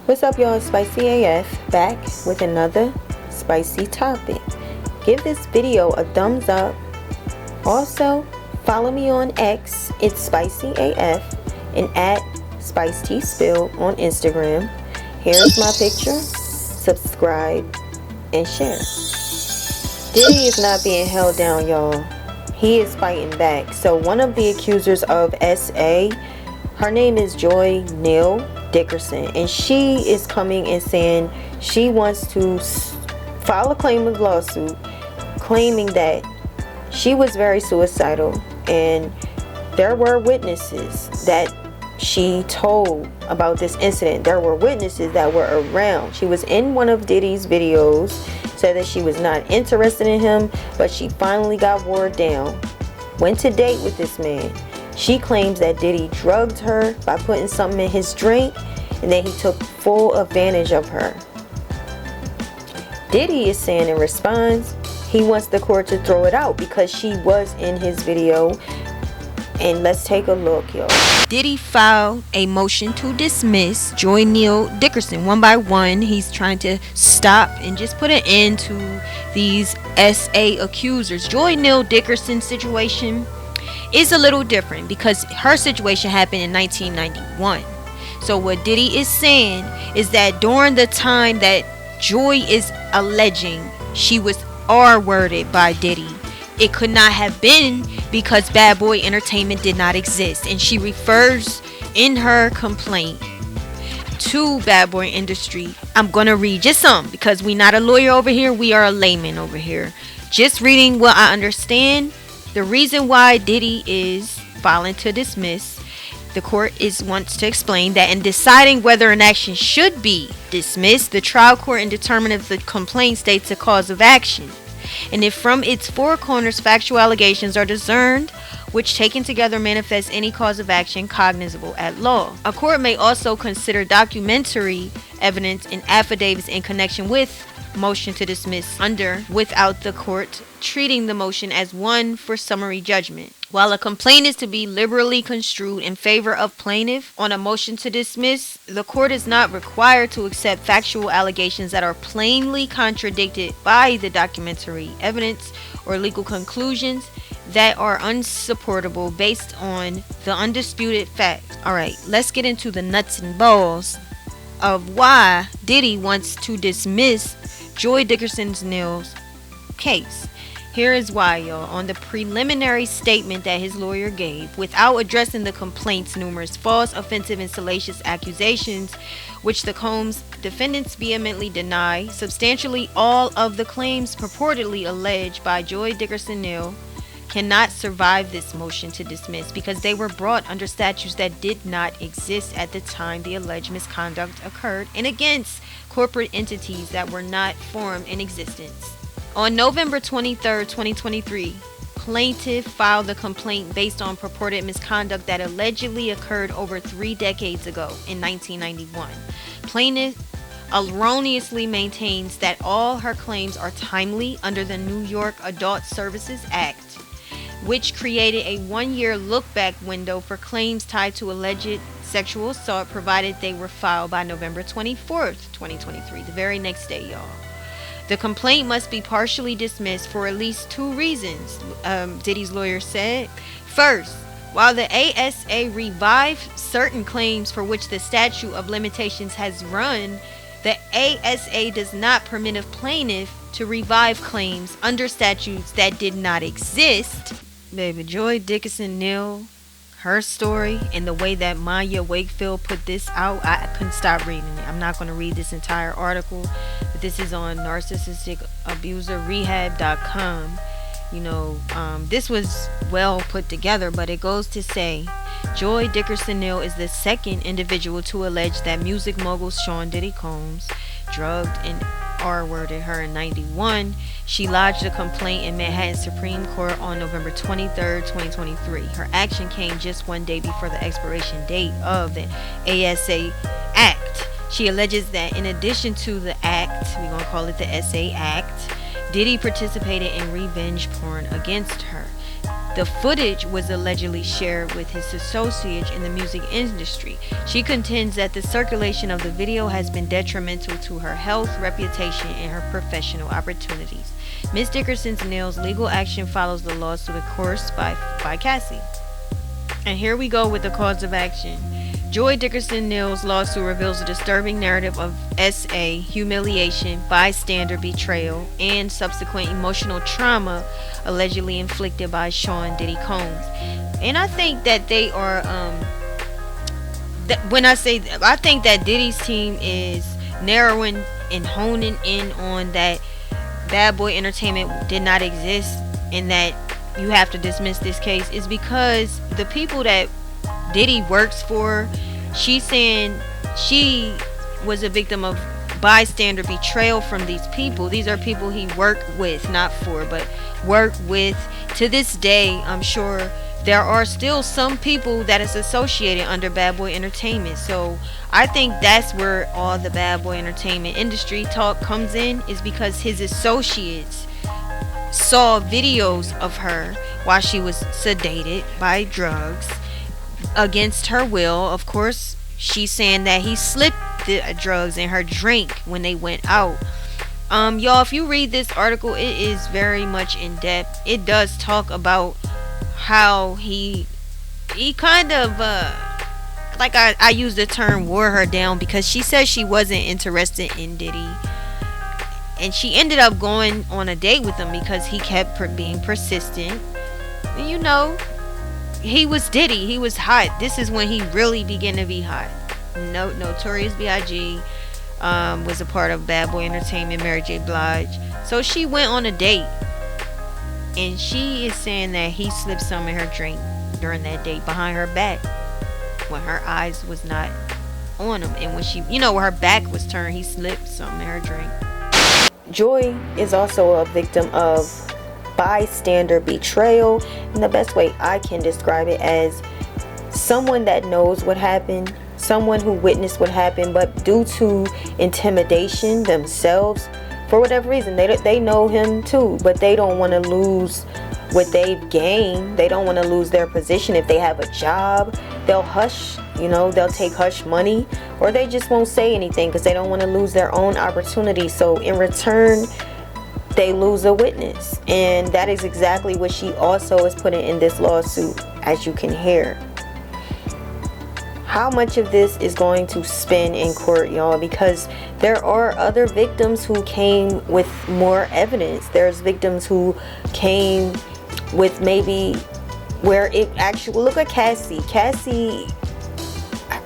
What's up, y'all? Spicy AF back with another spicy topic. Give this video a thumbs up. Also, follow me on X, it's spicy AF, and at spiceteaspill on Instagram. Here's my picture. Subscribe and share. Diddy is not being held down, y'all. He is fighting back. So one of the accusers of SA, her name is Joi Dickerson, and she is coming and saying she wants to file a claim of lawsuit claiming that she was very suicidal, and there were witnesses that she told about this incident. There were witnesses that were around. She was in one of Diddy's videos, said that she was not interested in him, but she finally got wore down, went to date with this man. She claims that Diddy drugged her by putting something in his drink, and that he took full advantage of her. Diddy is saying in response, he wants the court to throw it out because she was in his video. And let's take a look, y'all. Diddy filed a motion to dismiss Joi Dickerson one by one. He's trying to stop and just put an end to these SA accusers. Joi Dickerson's situation is a little different because her situation happened in 1991. So what Diddy is saying is that during the time that Joi is alleging she was R-worded by Diddy, it could not have been because Bad Boy Entertainment did not exist. And she refers in her complaint to Bad Boy Industry. I'm going to read just some because we're not a lawyer over here. We are a layman over here. Just reading what I understand. The reason why Diddy is filing to dismiss, the court wants to explain that in deciding whether an action should be dismissed, the trial court in determining if the complaint states a cause of action, and if from its four corners factual allegations are discerned, which taken together manifest any cause of action cognizable at law. A court may also consider documentary evidence and affidavits in connection with motion to dismiss without the court treating the motion as one for summary judgment. While a complaint is to be liberally construed in favor of plaintiff on a motion to dismiss, the court is not required to accept factual allegations that are plainly contradicted by the documentary evidence or legal conclusions that are unsupportable based on the undisputed facts. Alright, let's get into the nuts and balls of why Diddy wants to dismiss Joi Dickerson Neal's case. Here is why, y'all. On the preliminary statement that his lawyer gave, without addressing the complaint's numerous false, offensive, and salacious accusations, which the Combs defendants vehemently deny, substantially all of the claims purportedly alleged by Joi Dickerson Neal cannot survive this motion to dismiss because they were brought under statutes that did not exist at the time the alleged misconduct occurred and against corporate entities that were not formed in existence. On November 23, 2023, plaintiff filed the complaint based on purported misconduct that allegedly occurred over 3 decades ago in 1991. Plaintiff erroneously maintains that all her claims are timely under the New York Adult Services Act, which created a 1-year look-back window for claims tied to alleged sexual assault, provided they were filed by November 24th, 2023, the very next day, y'all. The complaint must be partially dismissed for at least 2 reasons, Diddy's lawyer said. First, while the ASA revived certain claims for which the statute of limitations has run, the ASA does not permit a plaintiff to revive claims under statutes that did not exist. Baby, Joi Dickerson Neal, her story, and the way that Maya Wakefield put this out, I couldn't stop reading it. I'm not going to read this entire article, but this is on narcissisticabuserrehab.com. You know, this was well put together, but it goes to say Joi Dickerson Neal is the second individual to allege that music mogul Sean Diddy Combs drugged and R-worded her in 91. She lodged a complaint in Manhattan Supreme Court on November 23rd, 2023. Her action came just 1 day before the expiration date of the ASA Act. She alleges that in addition to the act, we're going to call it the SA Act, Diddy participated in revenge porn against her. The footage was allegedly shared with his associates in the music industry. She contends that the circulation of the video has been detrimental to her health, reputation, and her professional opportunities. Ms. Dickerson Neal's legal action follows the lawsuit, of course, by Cassie. And here we go with the cause of action. Joi Dickerson Neal's lawsuit reveals a disturbing narrative of SA, humiliation, bystander betrayal, and subsequent emotional trauma allegedly inflicted by Sean Diddy Combs. And I think that they are, I think that Diddy's team is narrowing and honing in on that Bad Boy Entertainment did not exist and that you have to dismiss this case, is because the people that Diddy works for, she's saying she was a victim of bystander betrayal from these people. These are people he worked with, not for, but worked with. To this day, I'm sure there are still some people that is associated under Bad Boy Entertainment. So I think that's where all the Bad Boy Entertainment industry talk comes in, is because his associates saw videos of her while she was sedated by drugs against her will. Of course, she's saying that he slipped the drugs in her drink when they went out. Y'all, if you read this article, it is very much in depth. It does talk about how he kind of like I use the term wore her down, because she said she wasn't interested in Diddy, and she ended up going on a date with him because he kept being persistent. And you know, he was Diddy, he was hot. This is when he really began to be hot. Notorious B.I.G. Was a part of Bad Boy Entertainment, Mary J. Blige. So she went on a date, and she is saying that he slipped some in her drink during that date behind her back when her eyes was not on him, and when she, when her back was turned, he slipped something in her drink. Joi is also a victim of bystander betrayal, and the best way I can describe it as someone that knows what happened, someone who witnessed what happened, but due to intimidation themselves, for whatever reason, they know him too, but they don't want to lose what they've gained. They don't want to lose their position. If they have a job, they'll hush, they'll take hush money, or they just won't say anything because they don't want to lose their own opportunity. So in return, they lose a witness, and that is exactly what she also is putting in this lawsuit, as you can hear. How much of this is going to spin in court, y'all? Because there are other victims who came with more evidence. There's victims who came with maybe where it actually, look at Cassie. Cassie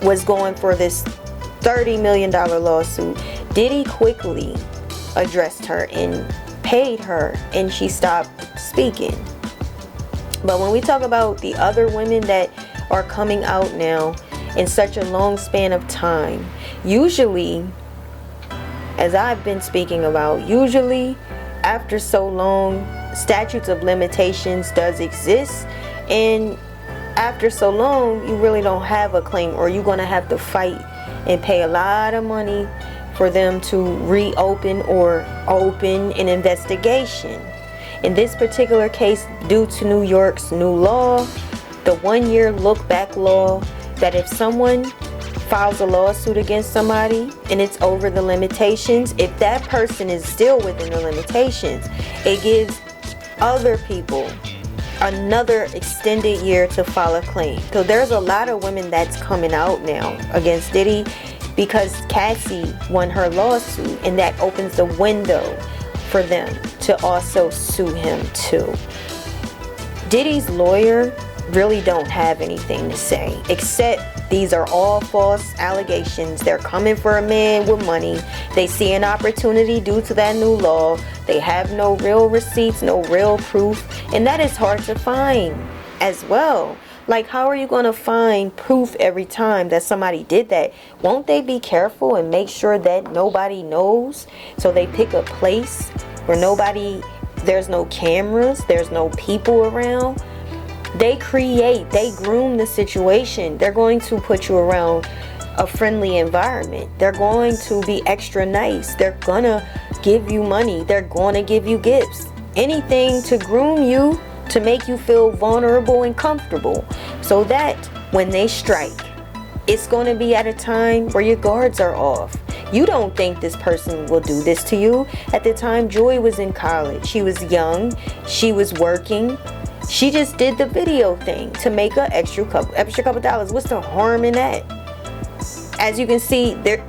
was going for this $30 million lawsuit. Diddy quickly addressed her and paid her, and she stopped speaking. But when we talk about the other women that are coming out now in such a long span of time, usually, as I've been speaking about, usually after so long, statutes of limitations does exist, and after so long, you really don't have a claim, or you're going to have to fight and pay a lot of money for them to reopen or open an investigation. In this particular case, due to New York's new law, the 1-year look back law, that if someone files a lawsuit against somebody and it's over the limitations, if that person is still within the limitations, it gives other people another extended year to file a claim. So there's a lot of women that's coming out now against Diddy because Cassie won her lawsuit, and that opens the window for them to also sue him too. Diddy's lawyer really don't have anything to say, except these are all false allegations. They're coming for a man with money. They see an opportunity due to that new law. They have no real receipts, no real proof, and that is hard to find as well. Like, how are you going to find proof every time that somebody did that? Won't they be careful and make sure that nobody knows? So they pick a place where there's no cameras, there's no people around. They groom the situation. They're going to put you around a friendly environment. They're going to be extra nice. They're gonna give you money. They're going to give you gifts. Anything to groom you to make you feel vulnerable and comfortable, so that when they strike, it's going to be at a time where your guards are off. You don't think this person will do this to you. At the time, Joi was in college. She was young. She was working. She just did the video thing to make an extra couple dollars. What's the harm in that? As you can see, there's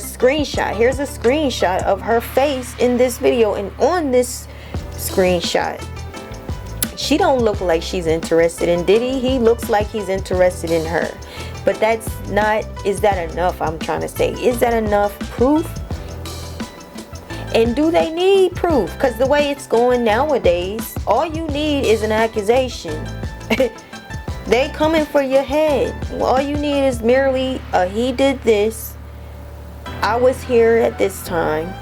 a screenshot. Here's a screenshot of her face in this video, and on this screenshot, she don't look like she's interested in Diddy. He looks like he's interested in her. But that's not, is that enough? I'm trying to say, is that enough proof? And do they need proof? Because the way it's going nowadays, all you need is an accusation. They coming for your head. All you need is merely he did this, I was here at this time,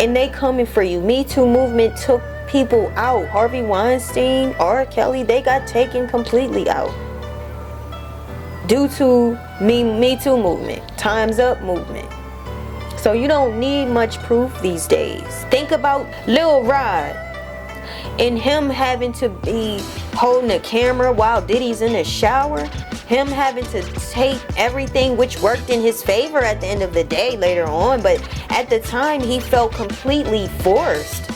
and they coming for you. Me Too movement took people out. Harvey Weinstein, R. Kelly, they got taken completely out due to Me Too movement, Time's Up movement. So you don't need much proof these days. Think about Lil Rod and him having to be holding a camera while Diddy's in the shower. Him having to tape everything, which worked in his favor at the end of the day later on. But at the time, he felt completely forced.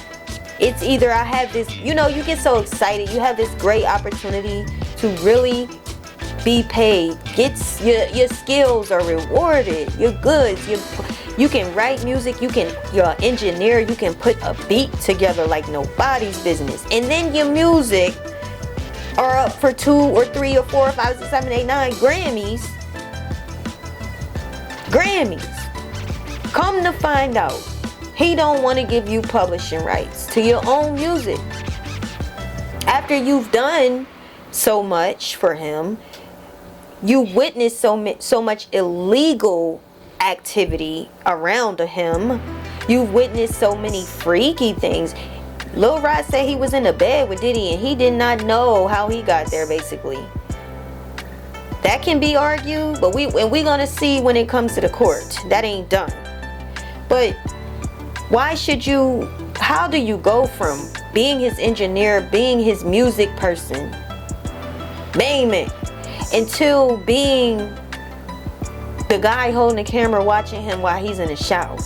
It's either I have this, you know, you get so excited. You have this great opportunity to really be paid. Your skills are rewarded. Your goods. You can write music. You're an engineer. You can put a beat together like nobody's business. And then your music are up for 2 or 3 or 4 or 5 or 6, 7, 8, 9 Grammys. Come to find out, he don't want to give you publishing rights to your own music. After you've done so much for him, you witnessed so much illegal activity around him. You've witnessed so many freaky things. Lil Rod said he was in a bed with Diddy and he did not know how he got there, basically. That can be argued, but we're gonna see when it comes to the court. That ain't done. But why should you, how do you go from being his engineer, being his music person, main man, until being the guy holding the camera watching him while he's in the shower?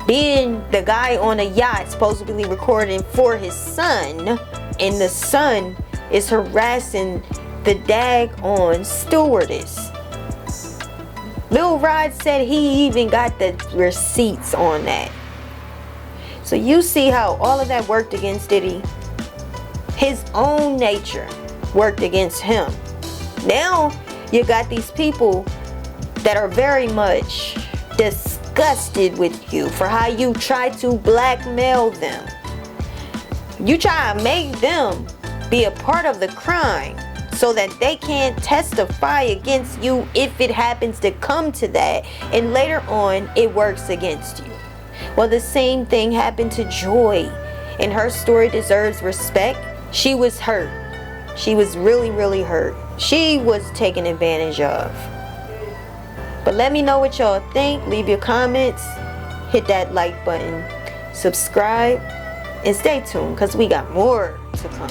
Being the guy on a yacht supposedly recording for his son, and the son is harassing the daggone stewardess. Lil Rod said he even got the receipts on that. So you see how all of that worked against Diddy. His own nature worked against him. Now you got these people that are very much disgusted with you for how you try to blackmail them. You try to make them be a part of the crime so that they can't testify against you if it happens to come to that, and later on it works against you. Well, the same thing happened to Joi, and her story deserves respect. She was hurt. She was really, really hurt. She was taken advantage of. But let me know what y'all think. Leave your comments. Hit that like button. Subscribe. And stay tuned, because we got more to come.